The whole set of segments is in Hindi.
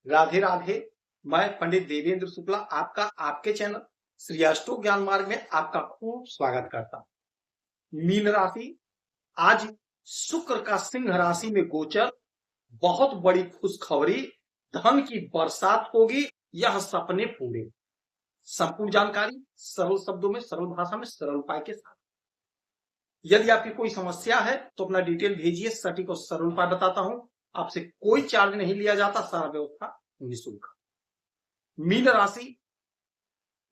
राधे राधे। मैं पंडित देवेंद्र शुक्ला आपका आपके चैनल श्री अष्टो ज्ञान मार्ग में आपका खूब स्वागत करता हूं। मीन राशि, आज शुक्र का सिंह राशि में गोचर, बहुत बड़ी खुशखबरी, धन की बरसात होगी, यह सपने पूरे। संपूर्ण जानकारी सरल शब्दों में, सरल भाषा में, सरल उपाय के साथ। यदि आपकी कोई समस्या है तो अपना डिटेल भेजिए, सटीक और सरल उपाय बताता हूं। आपसे कोई चार्ज नहीं लिया जाता, सारा व्यवस्था निःशुल्क। मीन राशि,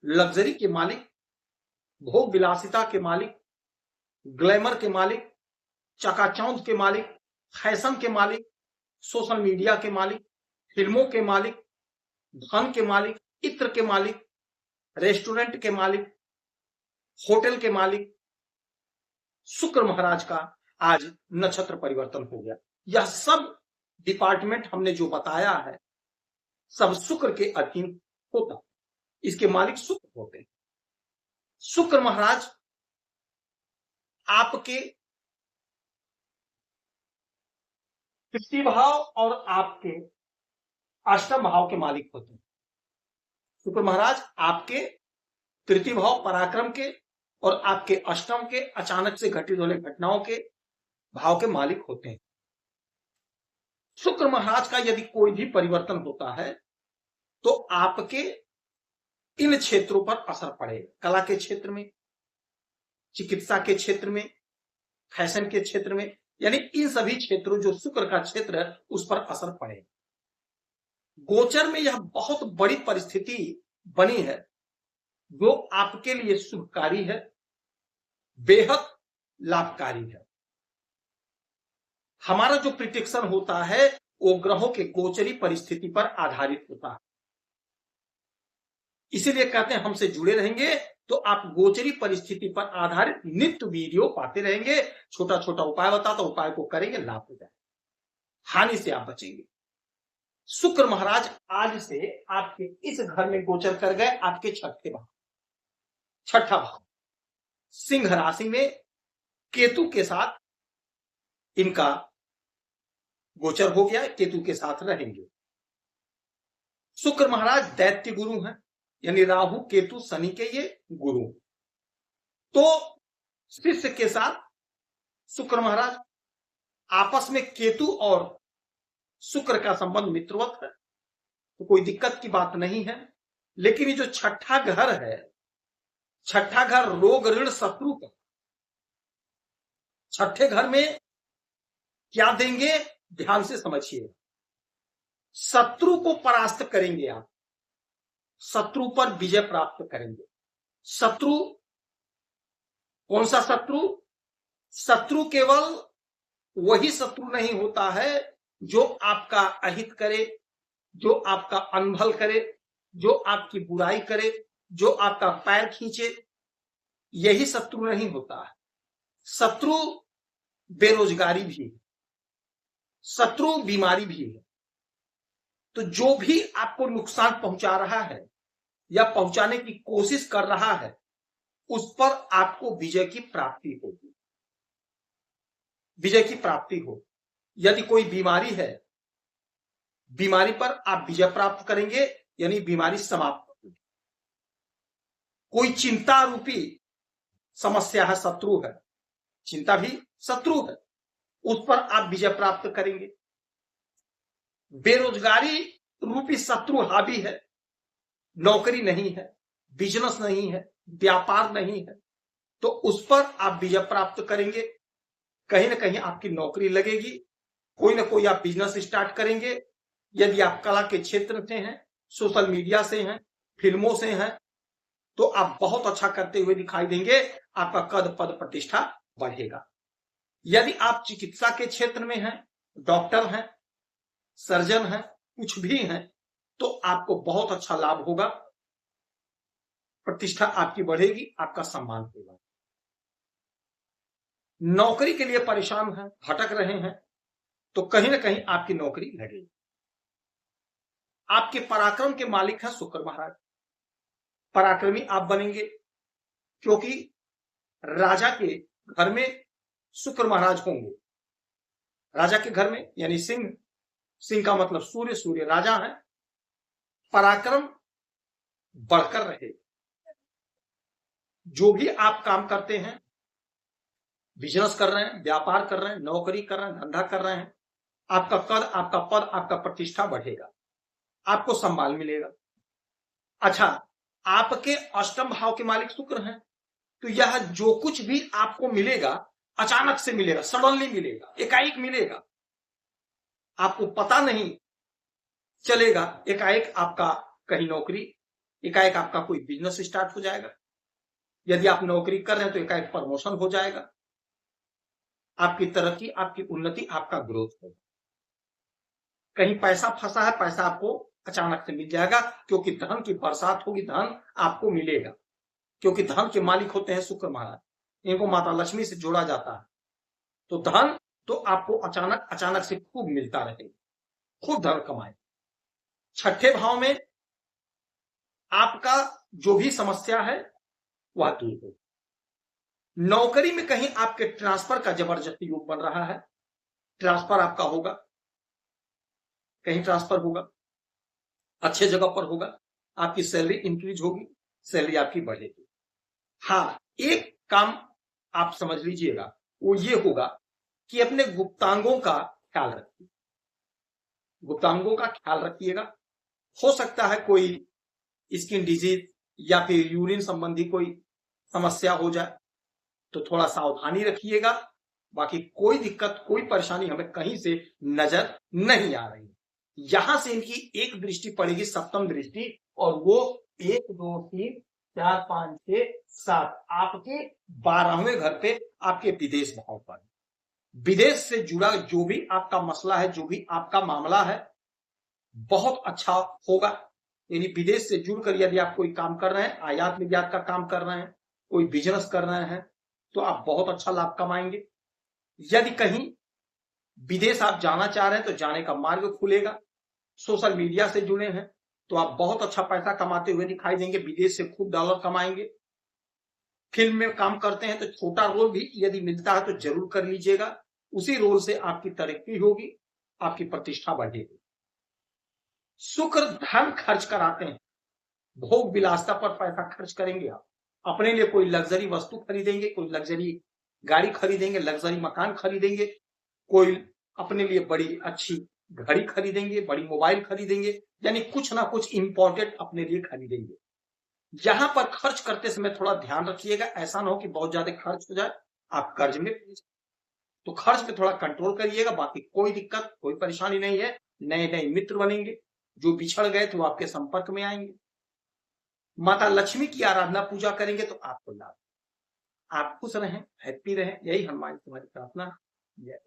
लग्जरी के मालिक, भोग विलासिता के मालिक, ग्लैमर के मालिक, चकाचौंध के मालिक, फैशन के मालिक, सोशल मीडिया के मालिक, फिल्मों के मालिक, धन के मालिक, इत्र के मालिक, रेस्टोरेंट के मालिक, होटल के मालिक, शुक्र महाराज का आज नक्षत्र परिवर्तन हो गया। यह सब डिपार्टमेंट हमने जो बताया है सब शुक्र के अधीन होता, इसके मालिक शुक्र होते हैं। शुक्र महाराज आपके तृतीय भाव और आपके अष्टम भाव के मालिक होते हैं। शुक्र महाराज आपके तृतीय भाव पराक्रम के और आपके अष्टम के अचानक से घटित होने घटनाओं के भाव के मालिक होते हैं। शुक्र महाराज का यदि कोई भी परिवर्तन होता है तो आपके इन क्षेत्रों पर असर पड़ेगा। कला के क्षेत्र में, चिकित्सा के क्षेत्र में, फैशन के क्षेत्र में, यानी इन सभी क्षेत्रों जो शुक्र का क्षेत्र है उस पर असर पड़ेगा। गोचर में यह बहुत बड़ी परिस्थिति बनी है जो आपके लिए शुभकारी है, बेहद लाभकारी है। हमारा जो प्रिडिक्शन होता है वो ग्रहों के गोचरी परिस्थिति पर आधारित होता है। इसीलिए कहते हैं हमसे जुड़े रहेंगे तो आप गोचरी परिस्थिति पर आधारित नित्य वीडियो पाते रहेंगे। छोटा छोटा उपाय बताता, उपाय को करेंगे, लाभ हो जाए, हानि से आप बचेंगे। शुक्र महाराज आज से आपके इस घर में गोचर कर गए, आपके छठा भाव सिंह राशि में केतु के साथ इनका गोचर हो गया, केतु के साथ रहेंगे। शुक्र महाराज दैत्य गुरु हैं, यानी राहु केतु शनि के ये गुरु। तो शिष्य के साथ शुक्र महाराज, आपस में केतु और शुक्र का संबंध मित्रवत है तो कोई दिक्कत की बात नहीं है। लेकिन ये जो छठा घर है, छठा घर रोग ऋण शत्रु का, छठे घर में क्या देंगे ध्यान से समझिए। शत्रु को परास्त करेंगे आप, शत्रु पर विजय प्राप्त करेंगे। शत्रु कौन सा शत्रु? शत्रु केवल वही शत्रु नहीं होता है जो आपका अहित करे, जो आपका अनभल करे, जो आपकी बुराई करे, जो आपका पैर खींचे, यही शत्रु नहीं होता है। शत्रु बेरोजगारी भी है, शत्रु बीमारी भी है। तो जो भी आपको नुकसान पहुंचा रहा है या पहुंचाने की कोशिश कर रहा है उस पर आपको विजय की प्राप्ति होगी, विजय की प्राप्ति हो। यदि कोई बीमारी है, बीमारी पर आप विजय प्राप्त करेंगे, यानी बीमारी समाप्त होगी। कोई चिंता रूपी समस्या है, शत्रु है, चिंता भी शत्रु है, उस पर आप विजय प्राप्त करेंगे। बेरोजगारी रूपी शत्रु हावी है, नौकरी नहीं है, बिजनेस नहीं है, व्यापार नहीं है, तो उस पर आप विजय प्राप्त करेंगे। कहीं ना कहीं आपकी नौकरी लगेगी, कोई ना कोई आप बिजनेस स्टार्ट करेंगे। यदि आप कला के क्षेत्र से हैं, सोशल मीडिया से हैं, फिल्मों से हैं, तो आप बहुत अच्छा करते हुए दिखाई देंगे, आपका कद पद प्रतिष्ठा बढ़ेगा। यदि आप चिकित्सा के क्षेत्र में हैं, डॉक्टर हैं, सर्जन हैं, कुछ भी हैं, तो आपको बहुत अच्छा लाभ होगा, प्रतिष्ठा आपकी बढ़ेगी, आपका सम्मान होगा। नौकरी के लिए परेशान हैं, भटक रहे हैं, तो कहीं ना कहीं आपकी नौकरी लगेगी। आपके पराक्रम के मालिक हैं शुक्र महाराज, पराक्रमी आप बनेंगे, क्योंकि राजा के घर में शुक्र महाराज होंगे। राजा के घर में यानी सिंह, सिंह का मतलब सूर्य, सूर्य राजा है, पराक्रम बढ़कर रहे। जो भी आप काम करते हैं, बिजनेस कर रहे हैं, व्यापार कर रहे हैं, नौकरी कर रहे हैं, धंधा कर रहे हैं, आपका कद, आपका पद, आपका प्रतिष्ठा बढ़ेगा, आपको सम्मान मिलेगा। अच्छा, आपके अष्टम भाव के मालिक शुक्र हैं, तो यह जो कुछ भी आपको मिलेगा अचानक से मिलेगा, सडनली मिलेगा, एकाएक मिलेगा, आपको पता नहीं चलेगा। एकाएक आपका कहीं नौकरी, एकाएक आपका कोई बिजनेस स्टार्ट हो जाएगा। यदि आप नौकरी कर रहे हैं तो एकाएक प्रमोशन हो जाएगा, आपकी तरक्की, आपकी उन्नति, आपका ग्रोथ होगा। कहीं पैसा फंसा है, पैसा आपको अचानक से मिल जाएगा, क्योंकि धन की बरसात होगी, धन आपको मिलेगा, क्योंकि धन के मालिक होते हैं शुक्र महाराज, इनको माता लक्ष्मी से जोड़ा जाता है। तो धन तो आपको अचानक से खूब मिलता रहे, खूब धन कमाए। छठे भाव में आपका जो भी समस्या है वह दूर हो। नौकरी में कहीं आपके ट्रांसफर का जबरदस्ती योग बन रहा है, ट्रांसफर आपका होगा, कहीं ट्रांसफर होगा, अच्छे जगह पर होगा, आपकी सैलरी इंक्रीज होगी, सैलरी आपकी बढ़ेगी। हाँ, एक काम आप समझ लीजिएगा, वो ये होगा कि अपने गुप्तांगों का ख्याल रखिए, गुप्तांगों का ख्याल रखिएगा। हो सकता है कोई स्किन डिजीज या फिर यूरिन संबंधी कोई समस्या हो जाए, तो थोड़ा सावधानी रखिएगा। बाकी कोई दिक्कत, कोई परेशानी हमें कहीं से नजर नहीं आ रही। यहां से इनकी एक दृष्टि पड़ेगी, सप्तम दृष्टि, और वो 1 2 3 4 5 6 7 आपके 12वें घर पे, आपके विदेश भाव पर। विदेश से जुड़ा जो भी आपका मसला है, जो भी आपका मामला है, बहुत अच्छा होगा। यानी विदेश से जुड़कर यदि आप कोई काम कर रहे हैं, आयात निर्यात का काम कर रहे हैं, कोई बिजनेस कर रहे हैं, तो आप बहुत अच्छा लाभ कमाएंगे। यदि कहीं विदेश आप जाना चाह रहे हैं तो जाने का मार्ग खुलेगा। सोशल मीडिया से जुड़े हैं तो आप बहुत अच्छा पैसा कमाते हुए दिखाई देंगे, विदेश से खूब डॉलर कमाएंगे। फिल्म में काम करते हैं तो छोटा रोल भी यदि मिलता है तो जरूर कर लीजिएगा, उसी रोल से आपकी तरक्की होगी, आपकी प्रतिष्ठा बढ़ेगी। शुक्र धन खर्च कराते हैं, भोग विलासता पर पैसा खर्च करेंगे, आप अपने लिए कोई लग्जरी वस्तु खरीदेंगे, कोई लग्जरी गाड़ी खरीदेंगे, लग्जरी मकान खरीदेंगे, कोई अपने लिए बड़ी अच्छी घड़ी खरीदेंगे, बड़ी मोबाइल खरीदेंगे, यानी कुछ ना कुछ इंपॉर्टेंट अपने लिए खरीदेंगे। यहां पर खर्च करते समय थोड़ा ध्यान रखिएगा, ऐसा ना हो कि बहुत ज्यादा खर्च हो जाए, आप कर्ज में, तो खर्च पे थोड़ा कंट्रोल करिएगा। बाकी कोई दिक्कत, कोई परेशानी नहीं है। नए नए मित्र बनेंगे, जो बिछड़ गए थे वो आपके संपर्क में आएंगे। माता लक्ष्मी की आराधना पूजा करेंगे तो आपको लाभ। आप खुश रहें, हैप्पी रहें, यही हनुमान जी तुम्हारी प्रार्थना है।